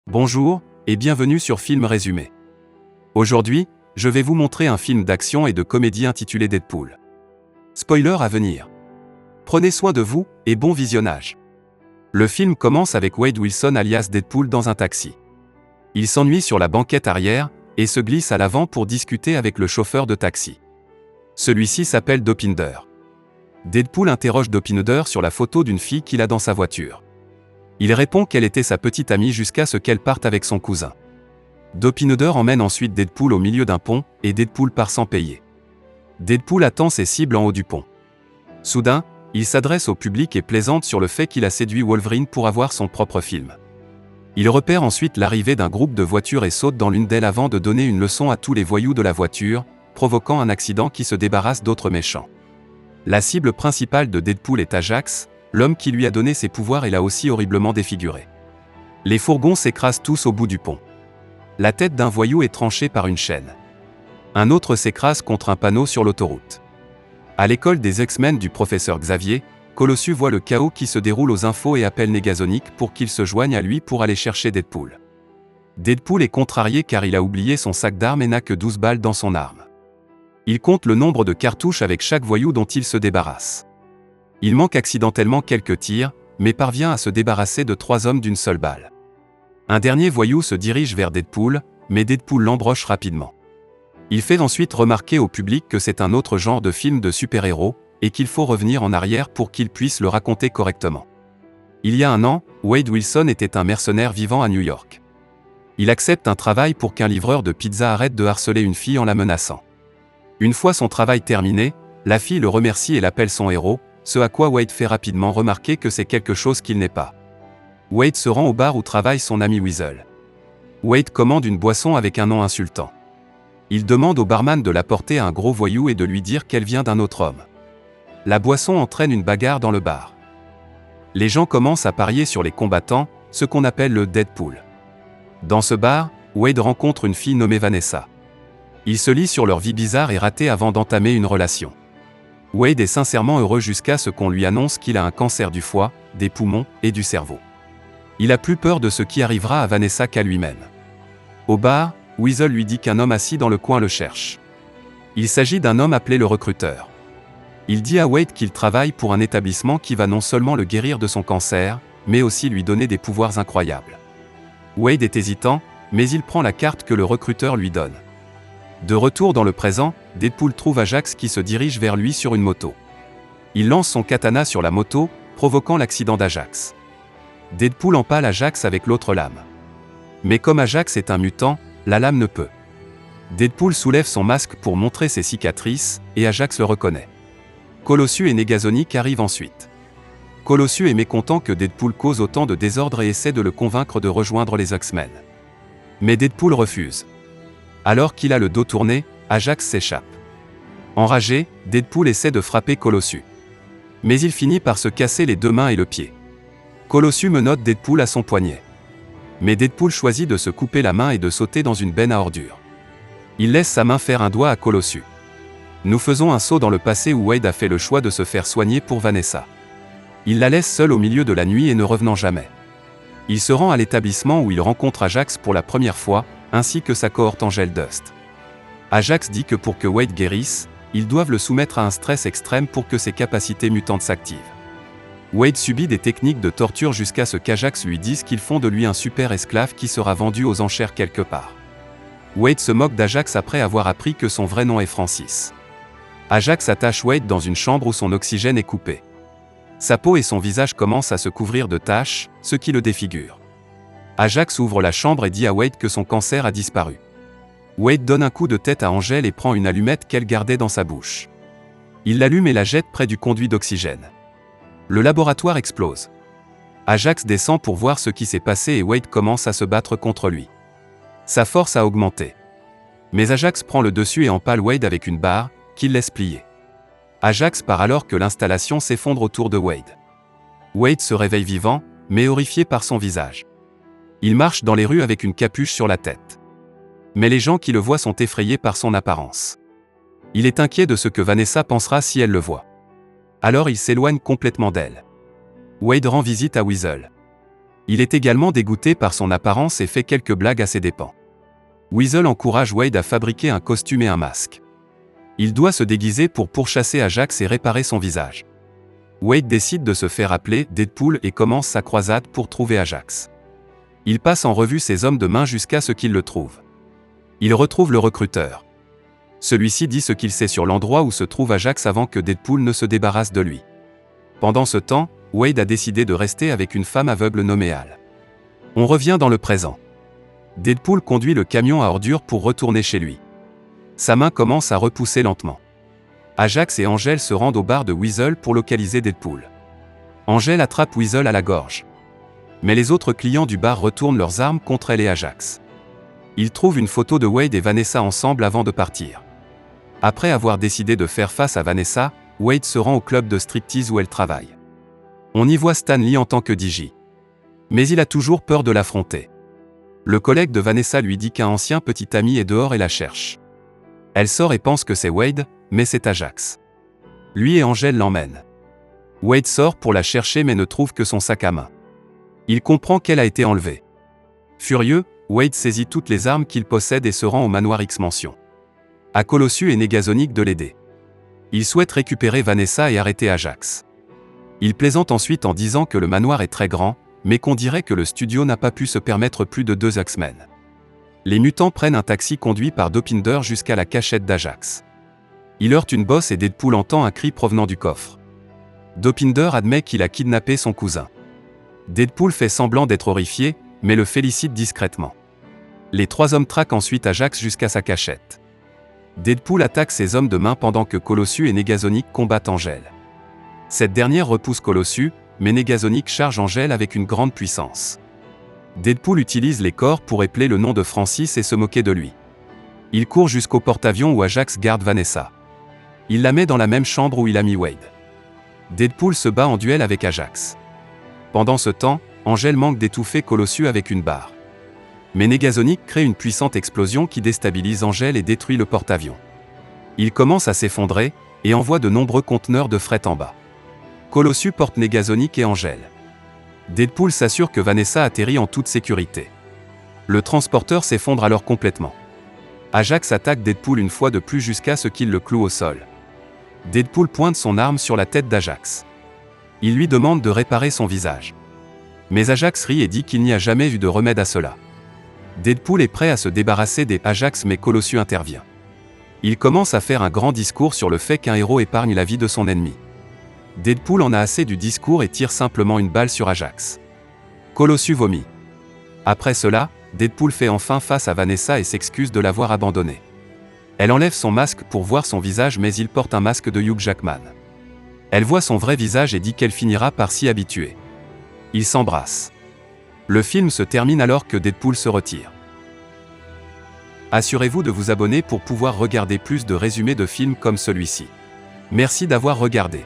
Bonjour, et bienvenue sur Film Résumé. Aujourd'hui, je vais vous montrer un film d'action et de comédie intitulé Deadpool. Spoiler à venir. Prenez soin de vous, et bon visionnage. Le film commence avec Wade Wilson alias Deadpool dans un taxi. Il s'ennuie sur la banquette arrière, et se glisse à l'avant pour discuter avec le chauffeur de taxi. Celui-ci s'appelle Dopinder. Deadpool interroge Dopinder sur la photo d'une fille qu'il a dans sa voiture. Il répond qu'elle était sa petite amie jusqu'à ce qu'elle parte avec son cousin. Dopinder emmène ensuite Deadpool au milieu d'un pont, et Deadpool part sans payer. Deadpool attend ses cibles en haut du pont. Soudain, il s'adresse au public et plaisante sur le fait qu'il a séduit Wolverine pour avoir son propre film. Il repère ensuite l'arrivée d'un groupe de voitures et saute dans l'une d'elles avant de donner une leçon à tous les voyous de la voiture, provoquant un accident qui se débarrasse d'autres méchants. La cible principale de Deadpool est Ajax, l'homme qui lui a donné ses pouvoirs est là aussi horriblement défiguré. Les fourgons s'écrasent tous au bout du pont. La tête d'un voyou est tranchée par une chaîne. Un autre s'écrase contre un panneau sur l'autoroute. À l'école des X-Men du professeur Xavier, Colossus voit le chaos qui se déroule aux infos et appelle Negasonic pour qu'il se joigne à lui pour aller chercher Deadpool. Deadpool est contrarié car il a oublié son sac d'armes et n'a que 12 balles dans son arme. Il compte le nombre de cartouches avec chaque voyou dont il se débarrasse. Il manque accidentellement quelques tirs, mais parvient à se débarrasser de 3 hommes d'une seule balle. Un dernier voyou se dirige vers Deadpool, mais Deadpool l'embroche rapidement. Il fait ensuite remarquer au public que c'est un autre genre de film de super-héros, et qu'il faut revenir en arrière pour qu'il puisse le raconter correctement. Il y a un an, Wade Wilson était un mercenaire vivant à New York. Il accepte un travail pour qu'un livreur de pizza arrête de harceler une fille en la menaçant. Une fois son travail terminé, la fille le remercie et l'appelle son héros, ce à quoi Wade fait rapidement remarquer que c'est quelque chose qu'il n'est pas. Wade se rend au bar où travaille son ami Weasel. Wade commande une boisson avec un nom insultant. Il demande au barman de la porter à un gros voyou et de lui dire qu'elle vient d'un autre homme. La boisson entraîne une bagarre dans le bar. Les gens commencent à parier sur les combattants, ce qu'on appelle le Deadpool. Dans ce bar, Wade rencontre une fille nommée Vanessa. Ils se lient sur leur vie bizarre et ratée avant d'entamer une relation. Wade est sincèrement heureux jusqu'à ce qu'on lui annonce qu'il a un cancer du foie, des poumons et du cerveau. Il a plus peur de ce qui arrivera à Vanessa qu'à lui-même. Au bar, Weasel lui dit qu'un homme assis dans le coin le cherche. Il s'agit d'un homme appelé le recruteur. Il dit à Wade qu'il travaille pour un établissement qui va non seulement le guérir de son cancer, mais aussi lui donner des pouvoirs incroyables. Wade est hésitant, mais il prend la carte que le recruteur lui donne. De retour dans le présent, Deadpool trouve Ajax qui se dirige vers lui sur une moto. Il lance son katana sur la moto, provoquant l'accident d'Ajax. Deadpool empale Ajax avec l'autre lame. Mais comme Ajax est un mutant, la lame ne peut. Deadpool soulève son masque pour montrer ses cicatrices, et Ajax le reconnaît. Colossus et Negasonic arrivent ensuite. Colossus est mécontent que Deadpool cause autant de désordre et essaie de le convaincre de rejoindre les X-Men. Mais Deadpool refuse. Alors qu'il a le dos tourné, Ajax s'échappe. Enragé, Deadpool essaie de frapper Colossus. Mais il finit par se casser les 2 mains et le pied. Colossus menotte Deadpool à son poignet. Mais Deadpool choisit de se couper la main et de sauter dans une benne à ordures. Il laisse sa main faire un doigt à Colossus. Nous faisons un saut dans le passé où Wade a fait le choix de se faire soigner pour Vanessa. Il la laisse seule au milieu de la nuit et ne revenant jamais. Il se rend à l'établissement où il rencontre Ajax pour la première fois, ainsi que sa cohorte Angel Dust. Ajax dit que pour que Wade guérisse, ils doivent le soumettre à un stress extrême pour que ses capacités mutantes s'activent. Wade subit des techniques de torture jusqu'à ce qu'Ajax lui dise qu'ils font de lui un super esclave qui sera vendu aux enchères quelque part. Wade se moque d'Ajax après avoir appris que son vrai nom est Francis. Ajax attache Wade dans une chambre où son oxygène est coupé. Sa peau et son visage commencent à se couvrir de taches, ce qui le défigure. Ajax ouvre la chambre et dit à Wade que son cancer a disparu. Wade donne un coup de tête à Angel et prend une allumette qu'elle gardait dans sa bouche. Il l'allume et la jette près du conduit d'oxygène. Le laboratoire explose. Ajax descend pour voir ce qui s'est passé et Wade commence à se battre contre lui. Sa force a augmenté. Mais Ajax prend le dessus et empale Wade avec une barre, qu'il laisse plier. Ajax part alors que l'installation s'effondre autour de Wade. Wade se réveille vivant, mais horrifié par son visage. Il marche dans les rues avec une capuche sur la tête. Mais les gens qui le voient sont effrayés par son apparence. Il est inquiet de ce que Vanessa pensera si elle le voit. Alors il s'éloigne complètement d'elle. Wade rend visite à Weasel. Il est également dégoûté par son apparence et fait quelques blagues à ses dépens. Weasel encourage Wade à fabriquer un costume et un masque. Il doit se déguiser pour pourchasser Ajax et réparer son visage. Wade décide de se faire appeler Deadpool et commence sa croisade pour trouver Ajax. Il passe en revue ses hommes de main jusqu'à ce qu'il le trouve. Il retrouve le recruteur. Celui-ci dit ce qu'il sait sur l'endroit où se trouve Ajax avant que Deadpool ne se débarrasse de lui. Pendant ce temps, Wade a décidé de rester avec une femme aveugle nommée Al. On revient dans le présent. Deadpool conduit le camion à ordures pour retourner chez lui. Sa main commence à repousser lentement. Ajax et Angel se rendent au bar de Weasel pour localiser Deadpool. Angel attrape Weasel à la gorge. Mais les autres clients du bar retournent leurs armes contre elle et Ajax. Ils trouvent une photo de Wade et Vanessa ensemble avant de partir. Après avoir décidé de faire face à Vanessa, Wade se rend au club de striptease où elle travaille. On y voit Stan Lee en tant que DJ. Mais il a toujours peur de l'affronter. Le collègue de Vanessa lui dit qu'un ancien petit ami est dehors et la cherche. Elle sort et pense que c'est Wade, mais c'est Ajax. Lui et Angel l'emmènent. Wade sort pour la chercher mais ne trouve que son sac à main. Il comprend qu'elle a été enlevée. Furieux, Wade saisit toutes les armes qu'il possède et se rend au manoir X-Mansion. À Colossus et Negasonic de l'aider. Il souhaite récupérer Vanessa et arrêter Ajax. Il plaisante ensuite en disant que le manoir est très grand, mais qu'on dirait que le studio n'a pas pu se permettre plus de 2 X-Men. Les mutants prennent un taxi conduit par Dopinder jusqu'à la cachette d'Ajax. Il heurte une bosse et Deadpool entend un cri provenant du coffre. Dopinder admet qu'il a kidnappé son cousin. Deadpool fait semblant d'être horrifié, mais le félicite discrètement. Les 3 hommes traquent ensuite Ajax jusqu'à sa cachette. Deadpool attaque ses hommes de main pendant que Colossus et Negasonic combattent Angel. Cette dernière repousse Colossus, mais Negasonic charge Angel avec une grande puissance. Deadpool utilise les corps pour épeler le nom de Francis et se moquer de lui. Il court jusqu'au porte-avions où Ajax garde Vanessa. Il la met dans la même chambre où il a mis Wade. Deadpool se bat en duel avec Ajax. Pendant ce temps, Angel manque d'étouffer Colossus avec une barre. Mais Negasonic crée une puissante explosion qui déstabilise Angel et détruit le porte-avions. Il commence à s'effondrer, et envoie de nombreux conteneurs de fret en bas. Colossus porte Negasonic et Angel. Deadpool s'assure que Vanessa atterrit en toute sécurité. Le transporteur s'effondre alors complètement. Ajax attaque Deadpool une fois de plus jusqu'à ce qu'il le cloue au sol. Deadpool pointe son arme sur la tête d'Ajax. Il lui demande de réparer son visage. Mais Ajax rit et dit qu'il n'y a jamais eu de remède à cela. Deadpool est prêt à se débarrasser des Ajax mais Colossus intervient. Il commence à faire un grand discours sur le fait qu'un héros épargne la vie de son ennemi. Deadpool en a assez du discours et tire simplement une balle sur Ajax. Colossus vomit. Après cela, Deadpool fait enfin face à Vanessa et s'excuse de l'avoir abandonnée. Elle enlève son masque pour voir son visage mais il porte un masque de Hugh Jackman. Elle voit son vrai visage et dit qu'elle finira par s'y habituer. Ils s'embrassent. Le film se termine alors que Deadpool se retire. Assurez-vous de vous abonner pour pouvoir regarder plus de résumés de films comme celui-ci. Merci d'avoir regardé.